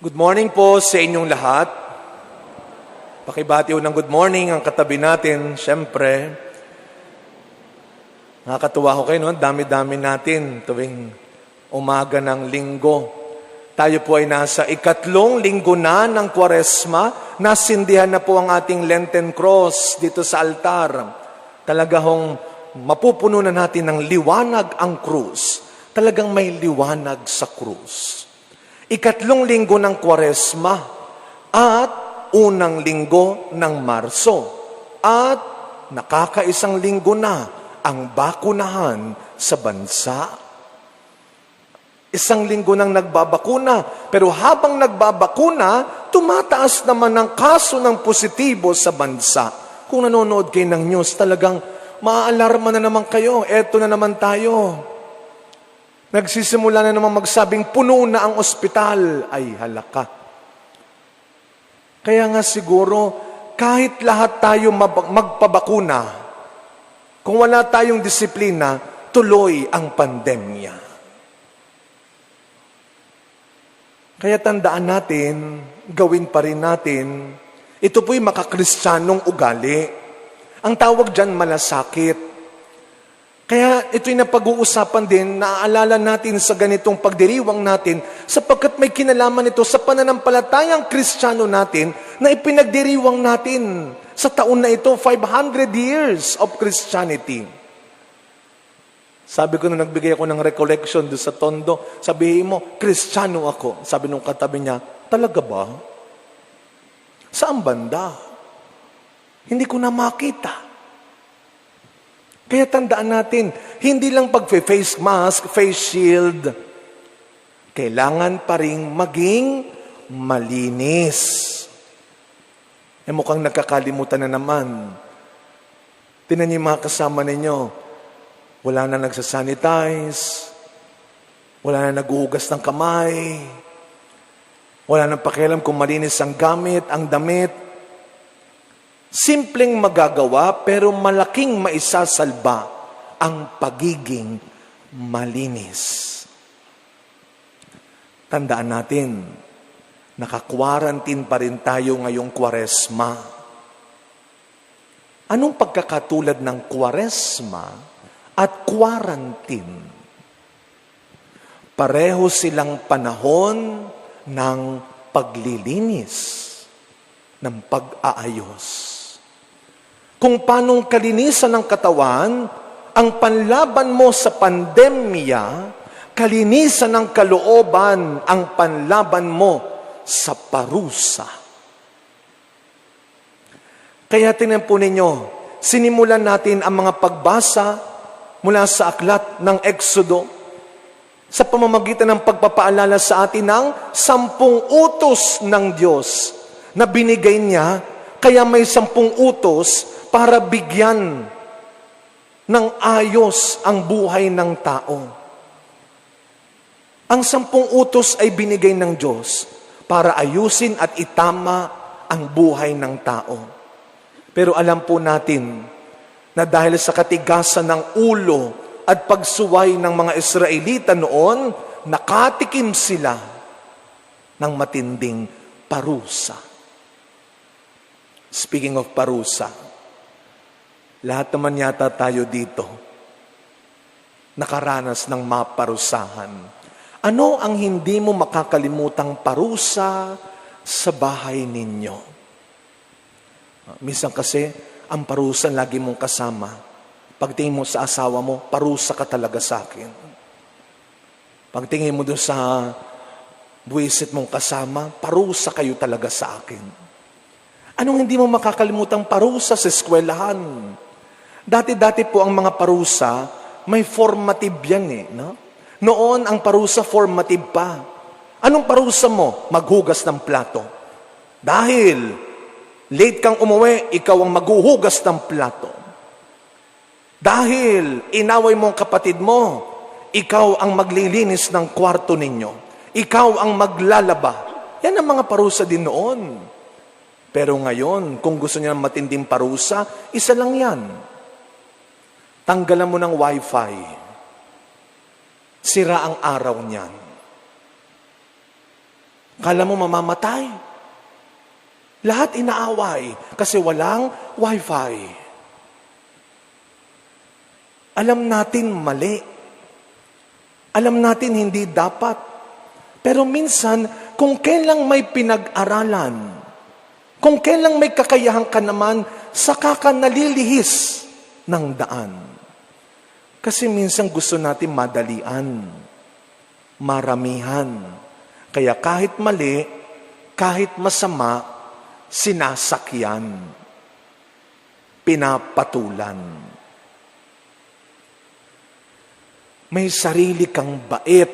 Good morning po sa inyong lahat. Pakibati ng good morning ang katabi natin. Siyempre, nakakatuwa ko kayo, no? Dami-dami natin tuwing umaga ng linggo. Tayo po ay nasa ikatlong linggo na ng Kwaresma. Nasindihan na po ang ating Lenten Cross dito sa altar. Talaga hong mapupuno na natin ng liwanag ang krus. Talagang may liwanag sa krus. Ikatlong linggo ng Kwaresma at unang linggo ng Marso at nakakaisang linggo na ang bakunahan sa bansa. Isang linggo nang nagbabakuna, pero habang nagbabakuna, tumataas naman ang kaso ng positibo sa bansa. Kung nanonood kayo ng news, talagang maaalarma na naman kayo. Eto na naman tayo. Nagsisimula na naman magsabing puno na ang ospital. Ay, halaka. Kaya nga siguro, kahit lahat tayo magpabakuna, kung wala tayong disiplina, tuloy ang pandemya. Kaya tandaan natin, gawin pa rin natin, ito po'y makakristyanong ugali. Ang tawag dyan, malasakit. Kaya ito'y napag-uusapan din, naaalala natin sa ganitong pagdiriwang natin, sapagkat may kinalaman ito sa pananampalatayang Kristiyano natin na ipinagdiriwang natin sa taon na ito, 500 years of Christianity. Sabi ko nung nagbigay ako ng recollection doon sa Tondo, sabihin mo, Kristiyano ako. Sabi nung katabi niya, talaga ba? Saan banda? Hindi ko na makita. Kaya tandaan natin, hindi lang pag-face mask, face shield, kailangan pa rin maging malinis. Mukhang nakakalimutan na naman. Tingnan niyo yung mga kasama ninyo, wala na nagsasanitize, wala na naghuhugas ng kamay, wala na pakialam kung malinis ang gamit, ang damit. Simpleng magagawa pero malaking maisasalba ang pagiging malinis. Tandaan natin, naka-quarantine pa rin tayo ngayong Kwaresma. Anong pagkakatulad ng Kwaresma at quarantine? Pareho silang panahon ng paglilinis, ng pag-aayos. Kung paanong kalinisan ng katawan, ang panlaban mo sa pandemya, kalinisan ng kalooban ang panlaban mo sa parusa. Kaya tingnan po ninyo, sinimulan natin ang mga pagbasa mula sa aklat ng Exodo sa pamamagitan ng pagpapaalala sa atin ng 10 utos ng Diyos na binigay niya, kaya may 10 utos para bigyan ng ayos ang buhay ng tao. Ang 10 utos ay binigay ng Diyos para ayusin at itama ang buhay ng tao. Pero alam po natin na dahil sa katigasan ng ulo at pagsuway ng mga Israelita noon, nakatikim sila ng matinding parusa. Speaking of parusa, lahat naman yata tayo dito nakaranas ng maparusahan. Ano ang hindi mo makakalimutang parusa sa bahay ninyo? Minsan kasi, ang parusa lagi mong kasama. Pagtingin mo sa asawa mo, parusa ka talaga sa akin. Pagtingin mo doon sa buwisit mong kasama, parusa kayo talaga sa akin. Anong hindi mo makakalimutang parusa sa eskwelahan? Dati-dati po ang mga parusa, may formative yan no? Noon, ang parusa formative pa. Anong parusa mo? Maghugas ng plato. Dahil late kang umuwi, ikaw ang maghuhugas ng plato. Dahil inaway mo ang kapatid mo, ikaw ang maglilinis ng kwarto ninyo. Ikaw ang maglalaba. Yan ang mga parusa din noon. Pero ngayon, kung gusto niya ng matinding parusa, isa lang yan. Tanggalan mo ng wifi. Sira ang araw niyan. Kala mo mamamatay. Lahat inaaway kasi walang wifi. Alam natin mali. Alam natin hindi dapat. Pero minsan, kung kailang may pinag-aralan, kung kailang may kakayahan ka naman, saka ka nalilihis ng daan. Kasi minsan gusto natin madalian, maramihan. Kaya kahit mali, kahit masama, sinasakyan, pinapatulan. May sarili kang bait,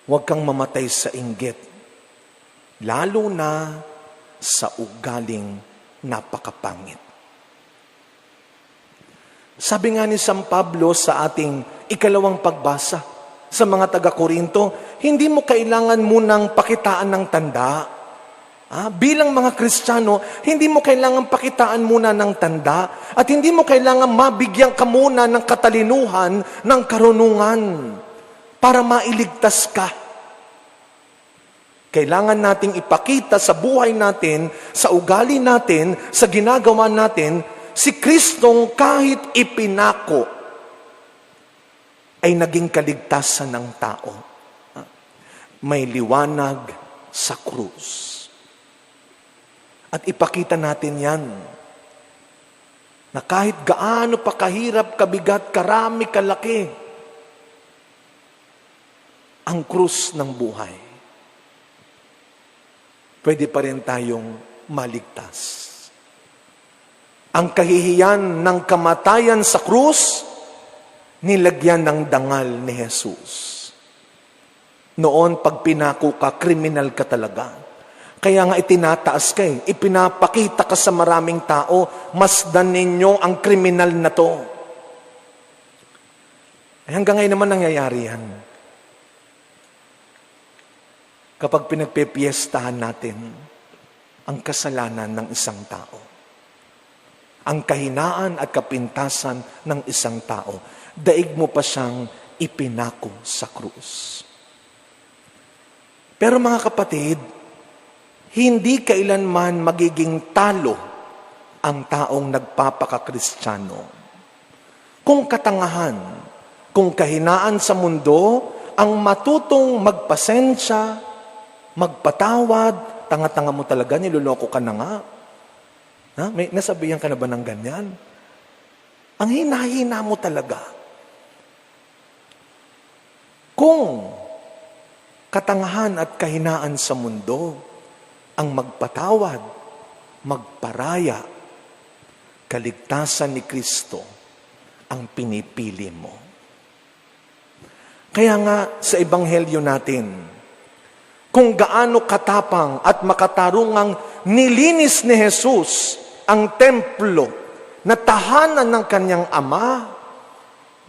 huwag kang mamatay sa inggit. Lalo na sa ugaling napakapangit. Sabi nga ni San Pablo sa ating ikalawang pagbasa sa mga taga-Korinto, hindi mo kailangan munang pakitaan ng tanda. Bilang mga Kristiyano, hindi mo kailangan pakitaan muna ng tanda at hindi mo kailangan mabigyan ka muna ng katalinuhan, ng karunungan para mailigtas ka. Kailangan nating ipakita sa buhay natin, sa ugali natin, sa ginagawa natin, si Kristong kahit ipinako ay naging kaligtasan ng tao. May liwanag sa krus. At ipakita natin yan, na kahit gaano pa kahirap, kabigat, karami, kalaki, ang krus ng buhay, pwede pa rin tayong maligtas. Ang kahihiyan ng kamatayan sa krus, nilagyan ng dangal ni Jesus. Noon, pag pinako ka, kriminal ka talaga. Kaya nga itinataas ka eh. Ipinapakita ka sa maraming tao, masdan ninyo ang kriminal na to. Hanggang ngayon naman nangyayari yan. Kapag pinagpipiestahan natin ang kasalanan ng isang tao, ang kahinaan at kapintasan ng isang tao, daig mo pa siyang ipinako sa krus. Pero mga kapatid, hindi kailanman magiging talo ang taong nagpapakakristyano. Kung katangahan, kung kahinaan sa mundo, ang matutong magpasensya, magpatawad, tanga-tanga mo talaga, niloloko ka na nga. May nasabihan ka na ba ng ganyan? Ang hina-hina mo talaga. Kung katangahan at kahinaan sa mundo, ang magpatawad, magparaya, kaligtasan ni Kristo ang pinipili mo. Kaya nga sa ebanghelyo natin, kung gaano katapang at makatarungang nilinis ni Jesus ang templo na tahanan ng kanyang Ama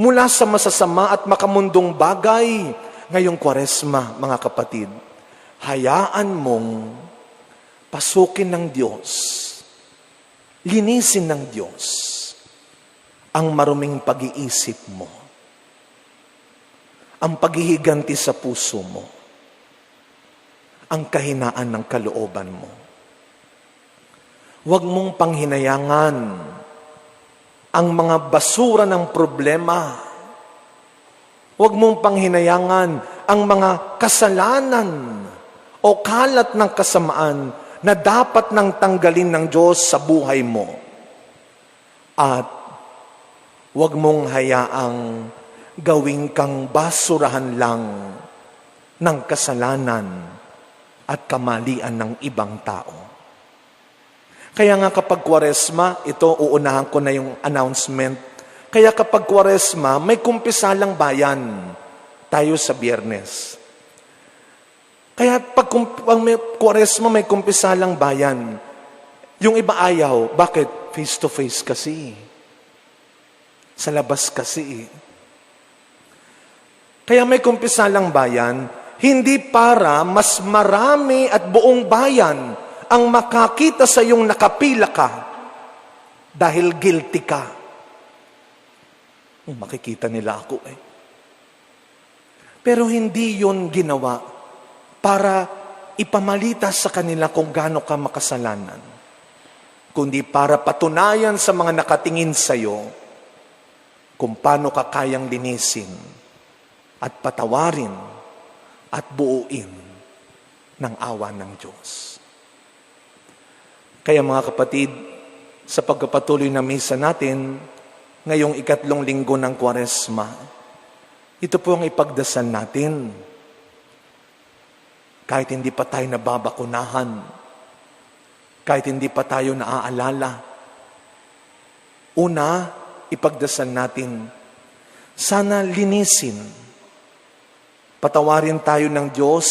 mula sa masasama at makamundong bagay, ngayong Kwaresma, mga kapatid, hayaan mong pasukin ng Diyos, linisin ng Diyos ang maruming pag-iisip mo, ang paghihiganti sa puso mo, ang kahinaan ng kalooban mo. Huwag mong panghinayangan ang mga basura ng problema. Huwag mong panghinayangan ang mga kasalanan o kalat ng kasamaan na dapat nang tanggalin ng Diyos sa buhay mo. At huwag mong hayaang gawing kang basurahan lang ng kasalanan at kamalian ng ibang tao. Kaya nga kapag Kwaresma, ito uunahan ko na yung announcement. Kaya kapag Kwaresma, may kumpisalang bayan tayo sa Biyernes. Kaya pag may Kwaresma, may kumpisalang bayan. Yung iba ayaw. Bakit? Face to face kasi. Sa labas kasi. Kaya may kumpisalang bayan, hindi para mas marami at buong bayan ang makakita sa iyong nakapila ka dahil guilty ka. Makikita nila ako eh. Pero hindi yun ginawa para ipamalita sa kanila kung gaano ka makasalanan, kundi para patunayan sa mga nakatingin sa iyo kung paano ka kayang linisin at patawarin at buuin ng awa ng Diyos. Kaya mga kapatid, sa pagpapatuloy ng misa natin, ngayong 3 linggo ng Kwaresma, ito po ang ipagdasal natin. Kahit hindi pa tayo nababakunahan, kahit hindi pa tayo naaalala, una, ipagdasal natin, sana linisin, patawarin tayo ng Diyos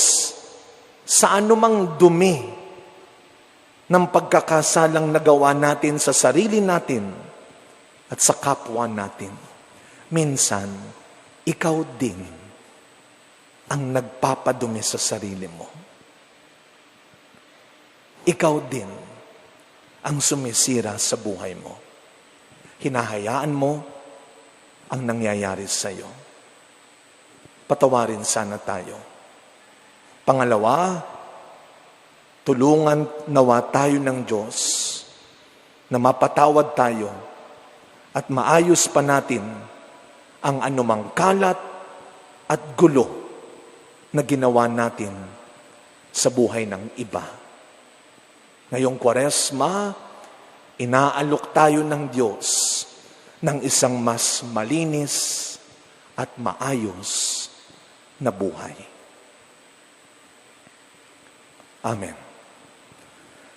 sa anumang dumi ng pagkakasalang nagawa natin sa sarili natin at sa kapwa natin. Minsan, ikaw din ang nagpapadumi sa sarili mo. Ikaw din ang sumisira sa buhay mo. Hinahayaan mo ang nangyayari sa iyo. Patawarin sana tayo. Pangalawa, tulungan nawa tayo ng Diyos na mapatawad tayo at maayos pa natin ang anumang kalat at gulo na ginawa natin sa buhay ng iba. Ngayong Kwaresma, inaalok tayo ng Diyos ng isang mas malinis at maayos na buhay. Amen.